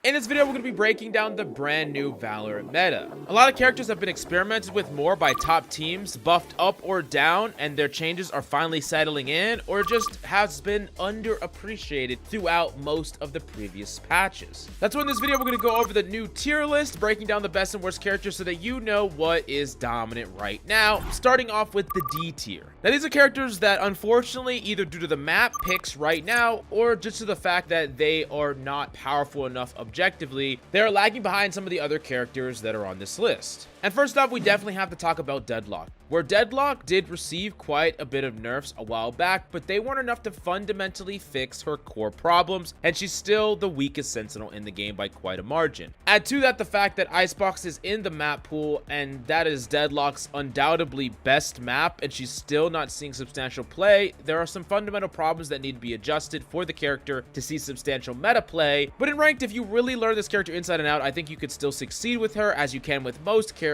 In this video, we're going to be breaking down the brand new Valorant meta. A lot of characters have been experimented with more by top teams, buffed up or down, and their changes are finally settling in, or just has been underappreciated throughout most of the previous patches. That's why in this video, we're going to go over the new tier list, breaking down the best and worst characters so that you know what is dominant right now, starting off with the D tier. Now, these are characters that unfortunately, either due to the map picks right now, or just to the fact that they are not powerful enough objectively, they are lagging behind some of the other characters that are on this list. And first off, we definitely have to talk about Deadlock, where Deadlock did receive quite a bit of nerfs a while back, but they weren't enough to fundamentally fix her core problems, and she's still the weakest Sentinel in the game by quite a margin. Add to that the fact that Icebox is in the map pool, and that is Deadlock's undoubtedly best map, and she's still not seeing substantial play. There are some fundamental problems that need to be adjusted for the character to see substantial meta play, but in ranked, if you really learn this character inside and out, I think you could still succeed with her as you can with most characters,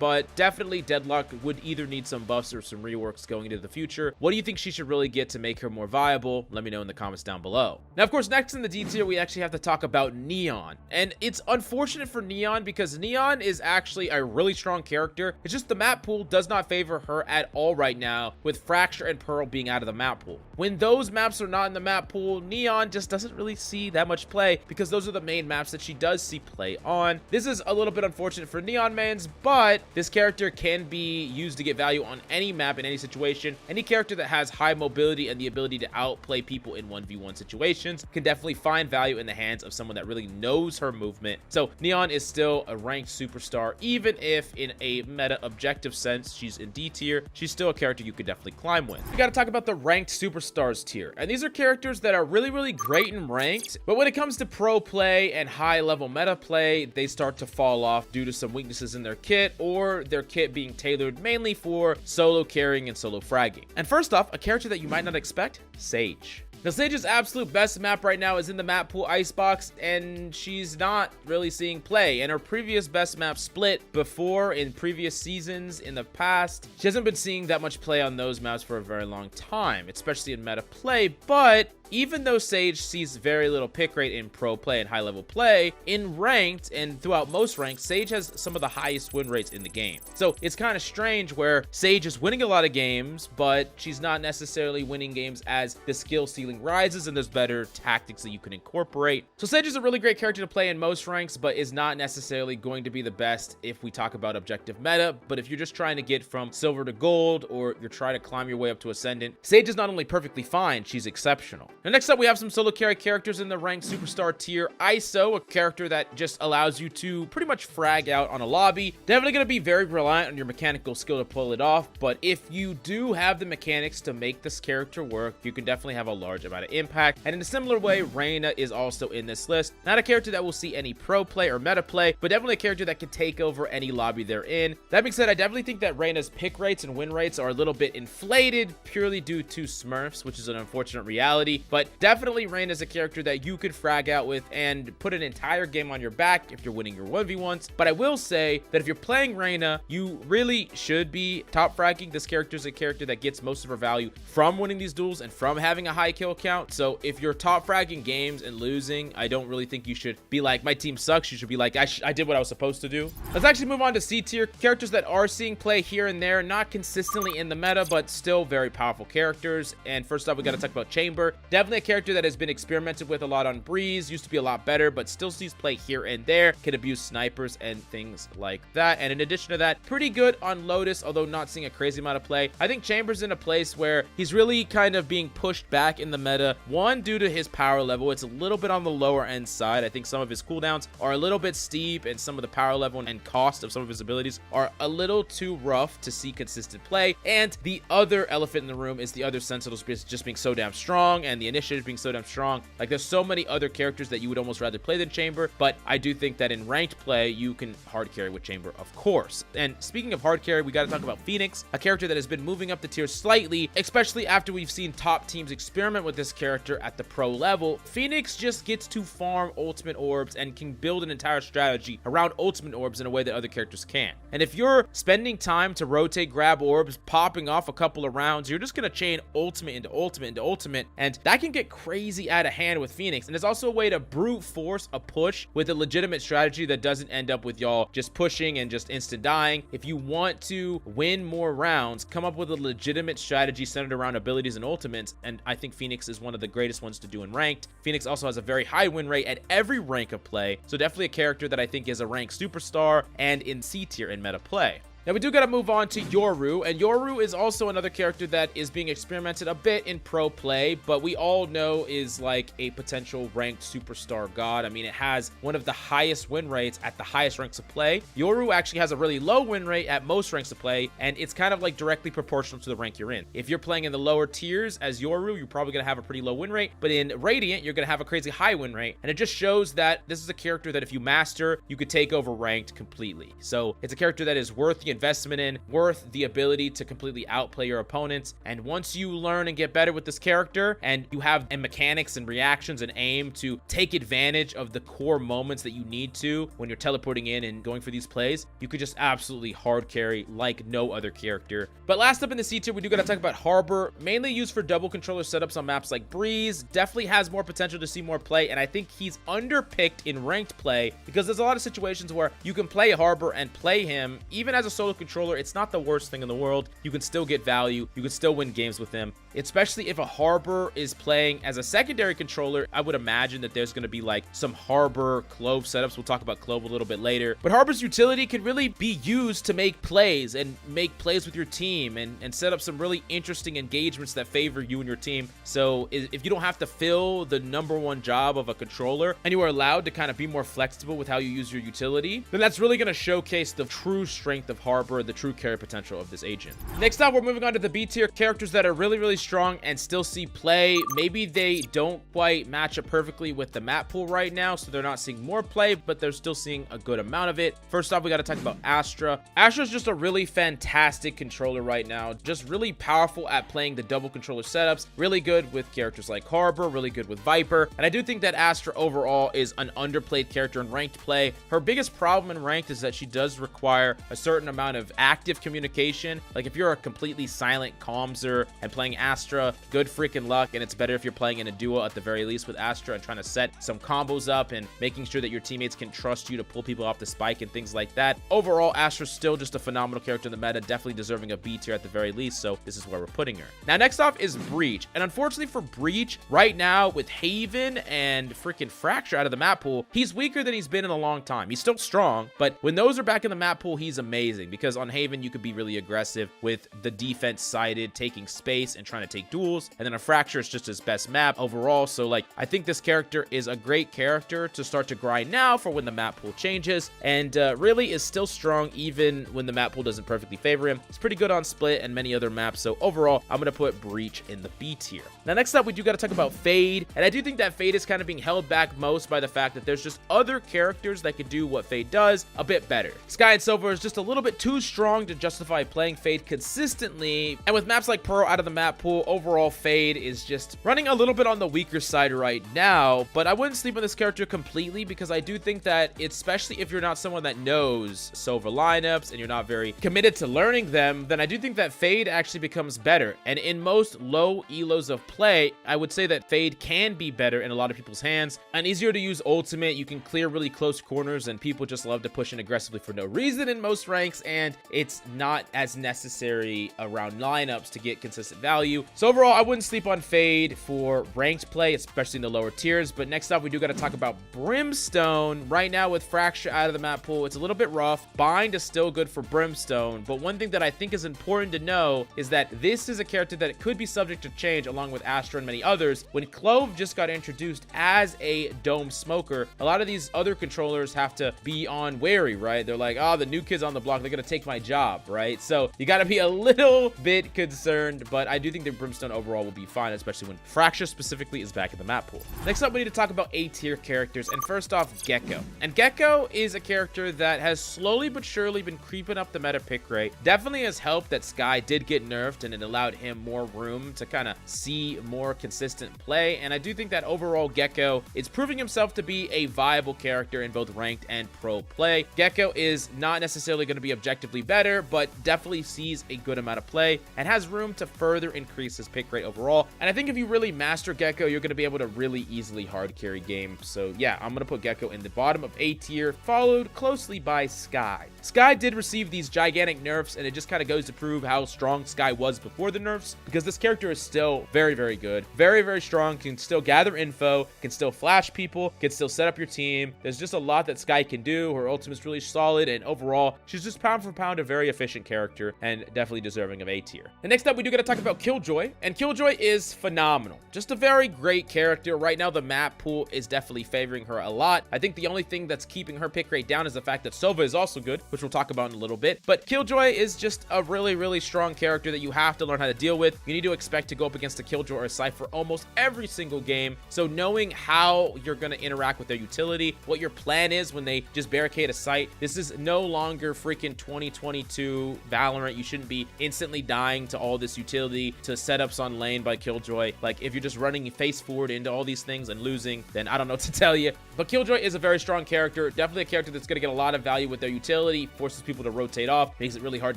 but definitely Deadlock would either need some buffs or some reworks going into the future. What do you think she should really get to make her more viable? Let me know in the comments down below. Now, of course, next in the D tier, we actually have to talk about Neon, and it's unfortunate for Neon because Neon is actually a really strong character. It's just the map pool does not favor her at all right now, with Fracture and Pearl being out of the map pool. When those maps are not in the map pool, Neon just doesn't really see that much play because those are the main maps that she does see play on. This is a little bit unfortunate for Neon mans, but this character can be used to get value on any map in any situation. Any character that has high mobility and the ability to outplay people in 1v1 situations can definitely find value in the hands of someone that really knows her movement. So Neon is still a ranked superstar, even if in a meta objective sense she's in D tier. She's still a character you could definitely climb with. We got to talk about the ranked superstars tier, and these are characters that are really great in ranked, but when it comes to pro play and high level meta play, they start to fall off due to some weaknesses in their kit, or their kit being tailored mainly for solo carrying and solo fragging. And first off, a character that you might not expect, Sage. Now, Sage's absolute best map right now is in the map pool Icebox, and she's not really seeing play. And her previous best map Split before in previous seasons in the past, she hasn't been seeing that much play on those maps for a very long time, especially in meta play. But even though Sage sees very little pick rate in pro play and high level play, in ranked and throughout most ranks, Sage has some of the highest win rates in the game. So it's kind of strange where Sage is winning a lot of games, but she's not necessarily winning games as the skill ceiling rises and there's better tactics that you can incorporate. So Sage is a really great character to play in most ranks, but is not necessarily going to be the best if we talk about objective meta. But if you're just trying to get from silver to gold, or you're trying to climb your way up to ascendant, Sage is not only perfectly fine, she's exceptional. Now, next up, we have some solo carry characters in the ranked superstar tier. ISO, a character that just allows you to pretty much frag out on a lobby. Definitely going to be very reliant on your mechanical skill to pull it off, but if you do have the mechanics to make this character work, you can definitely have a large amount of impact. And in a similar way, Reyna is also in this list. Not a character that will see any pro play or meta play, but definitely a character that can take over any lobby they're in. That being said, I definitely think that Reyna's pick rates and win rates are a little bit inflated purely due to Smurfs, which is an unfortunate reality. But definitely Reyna is a character that you could frag out with and put an entire game on your back if you're winning your 1v1s. But I will say that if you're playing Reyna, you really should be top fragging. This character is a character that gets most of her value from winning these duels and from having a high kill count. So if you're top fragging games and losing, I don't really think you should be like, my team sucks. You should be like, I did what I was supposed to do. Let's actually move on to C tier. Characters that are seeing play here and there, not consistently in the meta, but still very powerful characters. And first up, we got to talk about Chamber. Definitely a character that has been experimented with a lot on Breeze, used to be a lot better, but still sees play here and there, can abuse snipers and things like that. And in addition to that, pretty good on Lotus, although not seeing a crazy amount of play. I think Chamber's in a place where he's really kind of being pushed back in the meta. One, due to his power level, it's a little bit on the lower end side. I think some of his cooldowns are a little bit steep, and some of the power level and cost of some of his abilities are a little too rough to see consistent play. And the other elephant in the room is the other Sentinels just being so damn strong, and the initiative being so damn strong. Like, there's so many other characters that you would almost rather play than Chamber, but I do think that in ranked play, you can hard carry with Chamber, of course. And speaking of hard carry, we got to talk about Phoenix, a character that has been moving up the tier slightly, especially after we've seen top teams experiment with this character at the pro level. Phoenix just gets to farm ultimate orbs and can build an entire strategy around ultimate orbs in a way that other characters can't. And if you're spending time to rotate, grab orbs, popping off a couple of rounds, you're just going to chain ultimate into ultimate into ultimate, and that that can get crazy out of hand with Phoenix. And it's also a way to brute force a push with a legitimate strategy that doesn't end up with y'all just pushing and just instant dying. If you want to win more rounds, come up with a legitimate strategy centered around abilities and ultimates, and I think Phoenix is one of the greatest ones to do in ranked. Phoenix also has a very high win rate at every rank of play, so definitely a character that I think is a ranked superstar and in C tier in meta play. Now, we do got to move on to Yoru, and Yoru is also another character that is being experimented a bit in pro play, but we all know is like a potential ranked superstar god. I mean, it has one of the highest win rates at the highest ranks of play. Yoru actually has a really low win rate at most ranks of play, and it's kind of like directly proportional to the rank you're in. If you're playing in the lower tiers as Yoru, you're probably going to have a pretty low win rate, but in Radiant, you're going to have a crazy high win rate, and it just shows that this is a character that if you master, you could take over ranked completely. So it's a character that is worth the investment in, worth the ability to completely outplay your opponents. And once you learn and get better with this character, and you have mechanics and reactions and aim to take advantage of the core moments that you need to when you're teleporting in and going for these plays, you could just absolutely hard carry like no other character. But last up in the C tier, we do gotta talk about Harbor, mainly used for double controller setups on maps like Breeze. Definitely has more potential to see more play, and I think he's underpicked in ranked play because there's a lot of situations where you can play Harbor and play him even as a solo controller. It's not the worst thing in the world. You can still get value. You can still win games with him, especially if a Harbor is playing as a secondary controller. I would imagine that there's going to be like some Harbor Clove setups. We'll talk about Clove a little bit later, but Harbor's utility can really be used to make plays and make plays with your team and set up some really interesting engagements that favor you and your team. So if you don't have to fill the #1 job of a controller and you are allowed to kind of be more flexible with how you use your utility, then that's really going to showcase the true strength of Harbor, the true carry potential of this agent. Next up, we're moving on to the B tier characters that are really strong and still see play. Maybe they don't quite match up perfectly with the map pool right now, so they're not seeing more play, but they're still seeing a good amount of it. First off, we got to talk about Astra. Astra's just a really fantastic controller right now, just really powerful at playing the double controller setups, really good with characters like Harbor, really good with Viper, and I do think that Astra overall is an underplayed character in ranked play. Her biggest problem in ranked is that she does require a certain amount of active communication. Like if you're a completely silent comzer and playing Astra, good freaking luck, and it's better if you're playing in a duo at the very least with Astra and trying to set some combos up and making sure that your teammates can trust you to pull people off the spike and things like that. Overall, Astra's still just a phenomenal character in the meta, definitely deserving a B tier at the very least, so this is where we're putting her. Now next off is Breach, and unfortunately for Breach, right now with Haven and freaking Fracture out of the map pool, he's weaker than he's been in a long time. He's still strong, but when those are back in the map pool, he's amazing because on Haven you could be really aggressive with the defense sided, taking space and trying to take duels, and then a Fracture is just his best map overall. So like I think this character is a great character to start to grind now for when the map pool changes, and really is still strong even when the map pool doesn't perfectly favor him. It's pretty good on Split and many other maps, so overall I'm gonna put Breach in the B tier. Now next up, we do got to talk about Fade, and I do think that Fade is kind of being held back most by the fact that there's just other characters that could do what Fade does a bit better. Skye and Sova is just a little bit too strong to justify playing Fade consistently, and with maps like Pearl out of the map pool, overall Fade is just running a little bit on the weaker side right now. But I wouldn't sleep on this character completely because I do think that, especially if you're not someone that knows Sova lineups and you're not very committed to learning them, then I do think that Fade actually becomes better. And in most low elos of play, I would say that Fade can be better in a lot of people's hands. An easier to use ultimate, you can clear really close corners, and people just love to push in aggressively for no reason in most ranks, and it's not as necessary around lineups to get consistent value. So overall, I wouldn't sleep on Fade for ranked play, especially in the lower tiers. But next up, we do got to talk about Brimstone. Right now with Fracture out of the map pool, it's a little bit rough. Bind is still good for Brimstone, but one thing that I think is important to know is that this is a character that could be subject to change along with Astra and many others. When Clove just got introduced as a dome smoker, a lot of these other controllers have to be on wary, right? They're like, oh, the new kids on the block, they're gonna take my job, right? So you got to be a little bit concerned, but I do think that Brimstone overall will be fine, especially when Fracture specifically is back in the map pool. Next up, we need to talk about A tier characters, and first off, Gekko. And Gekko is a character that has slowly but surely been creeping up the meta pick rate. Definitely has helped that Skye did get nerfed, and it allowed him more room to kind of see more consistent play. And I do think that overall Gekko is proving himself to be a viable character in both ranked and pro play. Gekko is not necessarily going to be objective objectively better, but definitely sees a good amount of play and has room to further increase his pick rate overall. And I think if you really master Gekko, you're going to be able to really easily hard carry game. So yeah, I'm going to put Gekko in the bottom of A tier, followed closely by Skye. Skye did receive these gigantic nerfs, and it just kind of goes to prove how strong Skye was before the nerfs, because this character is still very, very good. Very, very strong, can still gather info, can still flash people, can still set up your team. There's just a lot that Skye can do. Her ultimate's really solid, and overall, she's just pound for pound a very efficient character and definitely deserving of A tier. And next up, we do got to talk about Killjoy, and Killjoy is phenomenal. Just a very great character. Right now, the map pool is definitely favoring her a lot. I think the only thing that's keeping her pick rate down is the fact that Sova is also good, which we'll talk about in a little bit. But Killjoy is just a really, really strong character that you have to learn how to deal with. You need to expect to go up against a Killjoy or a Cypher almost every single game. So knowing how you're going to interact with their utility, what your plan is when they just barricade a site. This is no longer freaking 2022 Valorant. You shouldn't be instantly dying to all this utility, to setups on lane by Killjoy. Like, if you're just running face forward into all these things and losing, then I don't know what to tell you. But Killjoy is a very strong character, definitely a character that's going to get a lot of value with their utility, forces people to rotate off, makes it really hard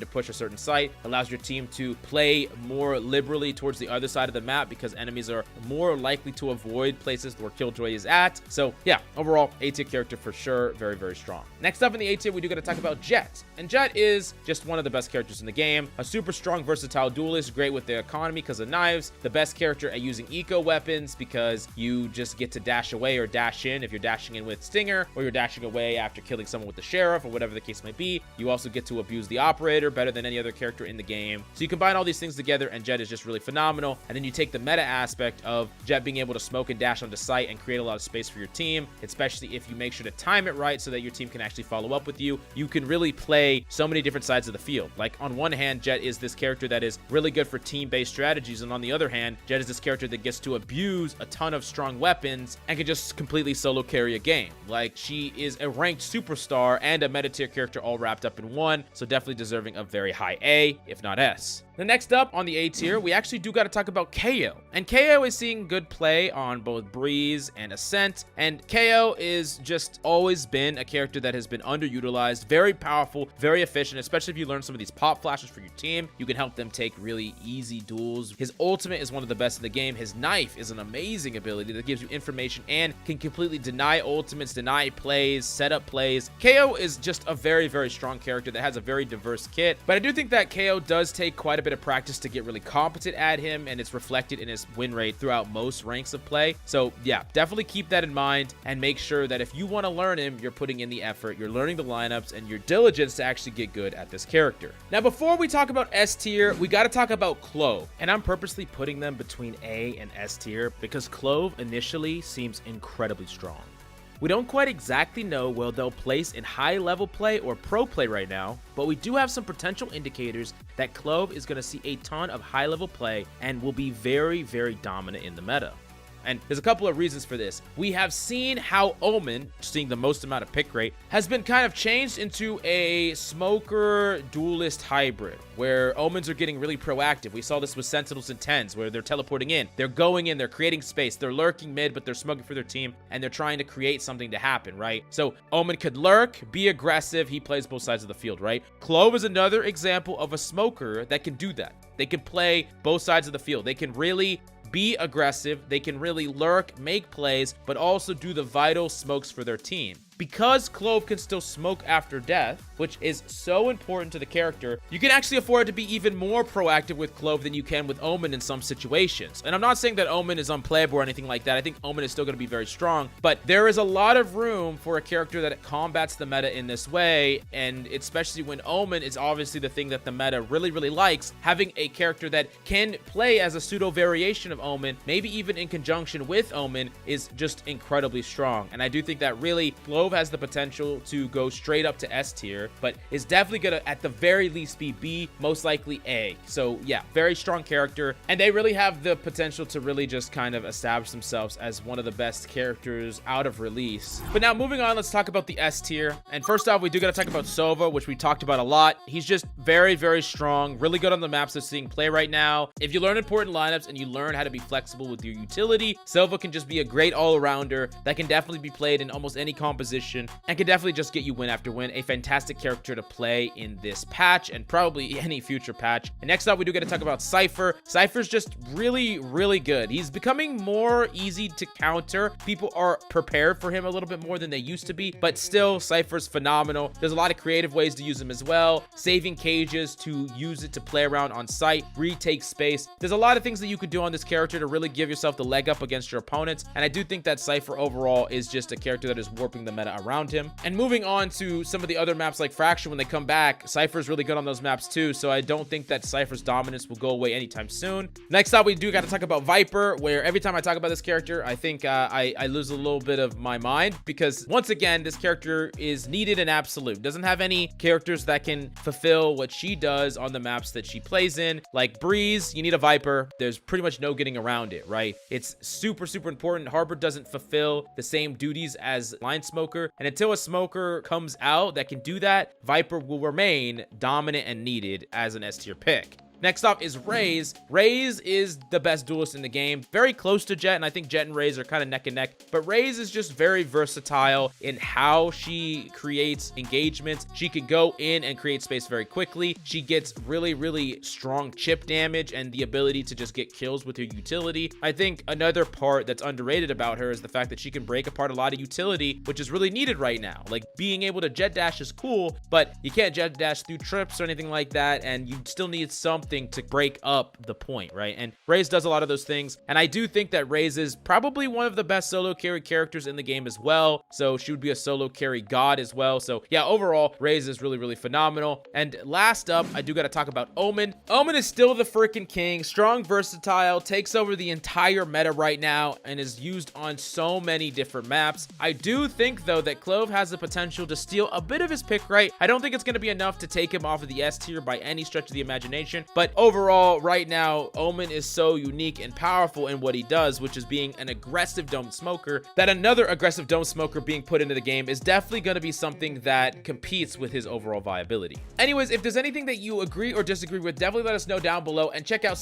to push a certain site, allows your team to play more liberally towards the other side of the map because enemies are more likely to avoid places where Killjoy is at. So yeah, overall, A tier character for sure, very, very strong. Next up in the A tier, we do got to talk about Jett. And Jett is just one of the best characters in the game, a super strong, versatile duelist, great with the economy because of knives, the best character at using eco weapons because you just get to dash away or dash in if you're dashing in with Stinger, or you're dashing away after killing someone with the Sheriff, or whatever the case might be. You also get to abuse the Operator better than any other character in the game. So you combine all these things together, and Jett is just really phenomenal. And then you take the meta aspect of Jett being able to smoke and dash onto site and create a lot of space for your team, especially if you make sure to time it right so that your team can actually follow up with you. You can really play so many different sides of the field. Like, on one hand, Jett is this character that is really good for team-based strategies, and on the other hand, Jett is this character that gets to abuse a ton of strong weapons and can just completely solo carry a game. Like, she is a ranked superstar and a meta tier character all wrapped up in one, so definitely deserving of very high A, if not S. The next up on the A tier, we actually do got to talk about Kayo. And Kayo is seeing good play on both Breeze and Ascent. And Kayo is just always been a character that has been underutilized, very powerful, very efficient, especially if you learn some of these pop flashes for your team. You can help them take really easy duels. His ultimate is one of the best in the game. His knife is an amazing ability that gives you information and can completely deny ultimates, deny plays, set up plays. Kayo is just a very, very strong character that has a very diverse kit. But I do think that Kayo does take quite a bit of practice to get really competent at him, and it's reflected in his win rate throughout most ranks of play. So yeah, definitely keep that in mind and make sure that if you want to learn him, you're putting in the effort, you're learning the lineups, and your diligence to actually get good at this character. Now, before we talk about S tier, we got to talk about Clove. And I'm purposely putting them between A and S tier because Clove initially seems incredibly strong. We don't quite exactly know where they'll place in high level play or pro play right now, but we do have some potential indicators that Clove is going to see a ton of high level play and will be very, very dominant in the meta. And there's a couple of reasons for this. We have seen how Omen, seeing the most amount of pick rate, has been kind of changed into a smoker duelist hybrid, where Omens are getting really proactive. We saw this with Sentinels and Tens, where they're teleporting in, they're going in, they're creating space, they're lurking mid, but they're smoking for their team, and they're trying to create something to happen, right? So Omen could lurk, be aggressive, he plays both sides of the field, right? Clove is another example of a smoker that can do that. They can play both sides of the field. They can really be aggressive, they can really lurk, make plays, but also do the vital smokes for their team. Because Clove can still smoke after death, which is so important to the character, you can actually afford to be even more proactive with Clove than you can with Omen in some situations. And I'm not saying that Omen is unplayable or anything like that. I think Omen is still going to be very strong, but there is a lot of room for a character that combats the meta in this way, and especially when Omen is obviously the thing that the meta really, really likes. Having a character that can play as a pseudo variation of Omen, maybe even in conjunction with Omen, is just incredibly strong. And I do think that really Clove has the potential to go straight up to S tier, but is definitely gonna at the very least be B, most likely A. So yeah, very strong character, and they really have the potential to really just kind of establish themselves as one of the best characters out of release. But now moving on, let's talk about the S tier. And first off, we do gotta talk about Sova, which we talked about a lot. He's just very, very strong, really good on the maps that's seeing play right now. If you learn important lineups and you learn how to be flexible with your utility, Sova can just be a great all-arounder that can definitely be played in almost any composition position, and can definitely just get you win after win. A fantastic character to play in this patch and probably any future patch. And next up, we do get to talk about Cypher. Cypher's just really, really good. He's becoming more easy to counter. People are prepared for him a little bit more than they used to be, but still, Cypher's phenomenal. There's a lot of creative ways to use him as well. Saving cages to use it to play around on site, retake space. There's a lot of things that you could do on this character to really give yourself the leg up against your opponents, and I do think that Cypher overall is just a character that is warping the meta around him. And moving on to some of the other maps like Fraction, when they come back, Cypher's really good on those maps too, so I don't think that Cypher's dominance will go away anytime soon. Next up, we do got to talk about Viper, where every time I talk about this character, I think I lose a little bit of my mind, because once again, this character is needed and absolute. Doesn't have any characters that can fulfill what she does on the maps that she plays in. Like Breeze, you need a Viper. There's pretty much no getting around it, right? It's super, super important. Harbor doesn't fulfill the same duties as Line Smoker, and until a smoker comes out that can do that, Viper will remain dominant and needed as an S tier pick. Next up is Raze. Raze is the best duelist in the game. Very close to Jett, and I think Jett and Raze are kind of neck and neck. But Raze is just very versatile in how she creates engagements. She can go in and create space very quickly. She gets really, really strong chip damage and the ability to just get kills with her utility. I think another part that's underrated about her is the fact that she can break apart a lot of utility, which is really needed right now. Like, being able to jet dash is cool, but you can't jet dash through trips or anything like that, and you still need something to break up the point, right? And Raze does a lot of those things, and I do think that Raze is probably one of the best solo carry characters in the game as well, so she would be a solo carry god as well. So yeah, overall, Raze is really, really phenomenal. And last up, I do got to talk about Omen. Omen is still the freaking king. Strong, versatile, takes over the entire meta right now, and is used on so many different maps. I do think, though, that Clove has the potential to steal a bit of his pick right. I don't think it's going to be enough to take him off of the S tier by any stretch of the imagination, but overall, right now, Omen is so unique and powerful in what he does, which is being an aggressive dome smoker, that another aggressive dome smoker being put into the game is definitely going to be something that competes with his overall viability. Anyways, if there's anything that you agree or disagree with, definitely let us know down below, and check out